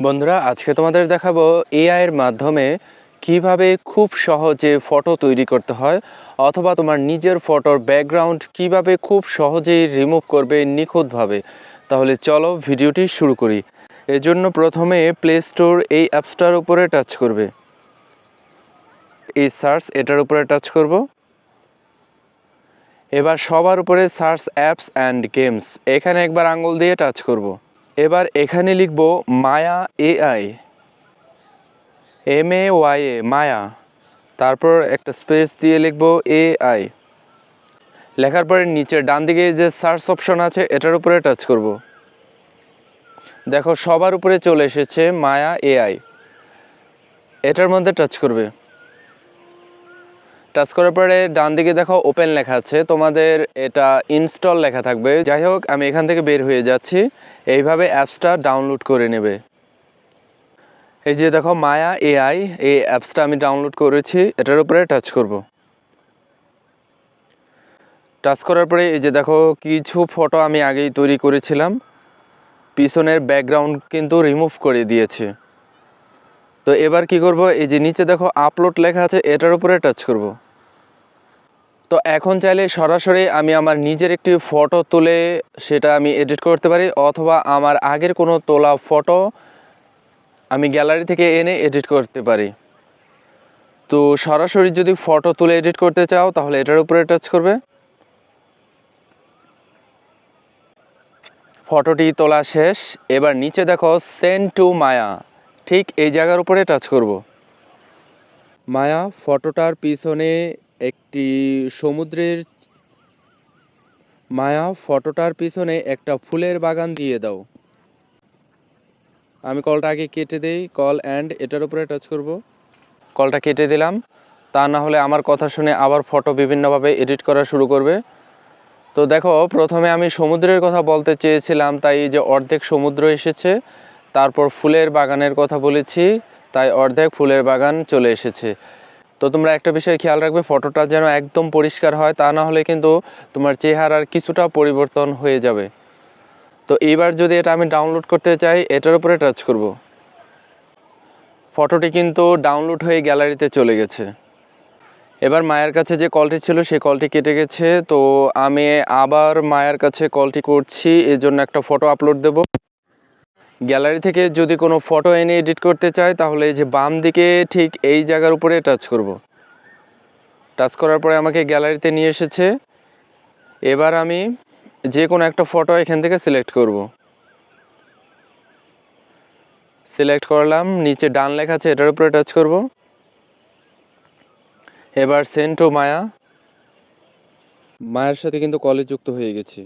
বন্ধুরা, আজকে তোমাদের দেখাবো এআই এর মাধ্যমে কিভাবে খুব সহজে ফটো তৈরি করতে হয়, অথবা তোমার নিজের ফটোর ব্যাকগ্রাউন্ড কিভাবে খুব সহজেই রিমুভ করবে নিখুঁতভাবে। তাহলে চলো ভিডিওটি শুরু করি। এজন্য প্রথমে প্লে স্টোর এই অ্যাপসটার উপরে টাচ করবে। এই সার্চ এটার উপরে টাচ করব। এবার সবার উপরে সার্চ অ্যাপস অ্যান্ড গেমস, এখানে একবার আঙ্গুল দিয়ে টাচ করব। এবার এখানে লিখব মায়া এআই, MAYA, মায়া, তারপর একটা স্পেস দিয়ে লিখব AI। লেখার পরে নিচের ডান দিকে যে সার্চ অপশন আছে এটার উপরে টাচ করব। দেখো সবার উপরে চলে এসেছে মায়া AI, এটার মধ্যে টাচ করবে। টাচ করার পরে ডান দিকে দেখো ওপেন লেখা আছে, তোমাদের এটা ইনস্টল লেখা থাকবে। যাই হোক, আমি এখান থেকে বের হয়ে যাচ্ছি। এইভাবে অ্যাপসটা ডাউনলোড করে নেবে। এই যে দেখো মায়া AI, এই অ্যাপসটা আমি ডাউনলোড করেছি, এটার উপরে টাচ করব। টাচ করার পরে এই যে দেখো কিছু ফটো আমি আগেই তৈরি করেছিলাম, পিছনের ব্যাকগ্রাউন্ড কিন্তু রিমুভ করে দিয়েছে। তো এবার কি করব, এই যে নিচে দেখো আপলোড লেখা আছে এটার উপরে টাচ করব। তো এখন চাইলে সরাসরি আমি আমার নিজের একটি ফটো তুলে সেটা আমি এডিট করতে পারি, অথবা আমার আগের কোনো তোলা ফটো আমি গ্যালারি থেকে এনে এডিট করতে পারি। তো সরাসরি যদি ফটো তুলে এডিট করতে চাও তাহলে এটার উপরে টাচ করবে। ফটোটি তোলা শেষ। এবার নিচে দেখো সেন্ড টু মায়া, ঠিক এই জায়গার উপরে টাচ করব। মায়া, ফটোটার পিছনে একটি সমুদ্রের মায়া ফটোটার পিছনে একটা ফুলের বাগান দিয়ে দাও। আমি কলটা আগে কেটে দেই, কল অ্যান্ড এটার উপরে টাচ করব। কলটা কেটে দিলাম, তা না হলে আমার কথা শুনে আবার ফটো বিভিন্নভাবে এডিট করা শুরু করবে। তো দেখো প্রথমে আমি সমুদ্রের কথা বলতে চেয়েছিলাম, তাই যে অর্ধেক সমুদ্র এসেছে। তারপর ফুলের বাগানের কথা বলেছি, তাই অর্ধেক ফুলের বাগান চলে এসেছে। তো তোমরা একটা বিষয় খেয়াল রাখবে, ফটোটা যেন একদম পরিষ্কার হয়, তা না হলে কিন্তু তোমার চেহারার কিছুটা পরিবর্তন হয়ে যাবে। তো এইবার যদি এটা আমি ডাউনলোড করতে চাই, এটার উপরে টাচ করব। ফটোটি কিন্তু ডাউনলোড হয়ে গ্যালারিতে চলে গেছে। এবার মায়ের কাছে যে কলটি ছিল সেই কলটি কেটে গেছে, তো আমি আবার মায়ের কাছে কলটি করছি, এর জন্য একটা ফটো আপলোড দেব। গ্যালারি থেকে যদি কোনো ফটো এনে এডিট করতে চাই তাহলে এই যে বাম দিকে ঠিক এই জায়গার উপরে টাচ করব। টাচ করার পরে আমাকে গ্যালারিতে নিয়ে এসেছে। এবার আমি যে কোনো একটা ফটো এখান থেকে সিলেক্ট করব। সিলেক্ট করলাম, নিচে ডান লেখা আছে এটার উপরে টাচ করব। এবার সেন্ড টু মায়া, মায়ের সাথে কিন্তু কলে যুক্ত হয়ে গেছি।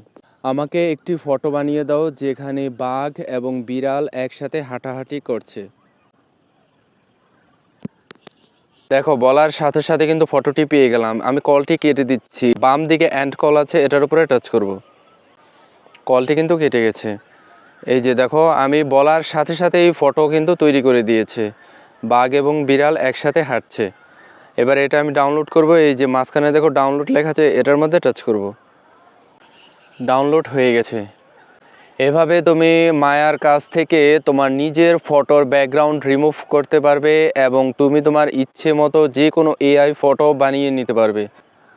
আমাকে একটি ফটো বানিয়ে দাও যেখানে বাঘ এবং বিড়াল একসাথে হাঁটাহাঁটি করছে। দেখো বলার সাথে সাথে কিন্তু ফটোটি পেয়ে গেলাম। আমি কলটি কেটে দিচ্ছি, বাম দিকে এন্ড কল আছে এটার উপরে টাচ করব। কলটি কিন্তু কেটে গেছে। এই যে দেখো আমি বলার সাথে সাথে এই ফটো কিন্তু তৈরি করে দিয়েছে, বাঘ এবং বিড়াল একসাথে হাঁটছে। এবার এটা আমি ডাউনলোড করব। এই যে মাঝখানে দেখো ডাউনলোড লেখা আছে এটার মধ্যে টাচ করব। ডাউনলোড হয়ে গেছে। এভাবে তুমি মায়ার কাছ থেকে তোমার নিজের ফটোর ব্যাকগ্রাউন্ড রিমুভ করতে পারবে এবং তুমি তোমার ইচ্ছে মতো যে কোনো AI ফটো বানিয়ে নিতে পারবে।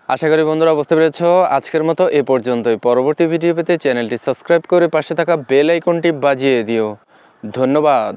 আশা করি বন্ধুরা বুঝতে পেরেছ। আজকের মতো এ পর্যন্তই। পরবর্তী ভিডিও পেতে চ্যানেলটি সাবস্ক্রাইব করে পাশে থাকা বেল আইকনটি বাজিয়ে দিও। ধন্যবাদ।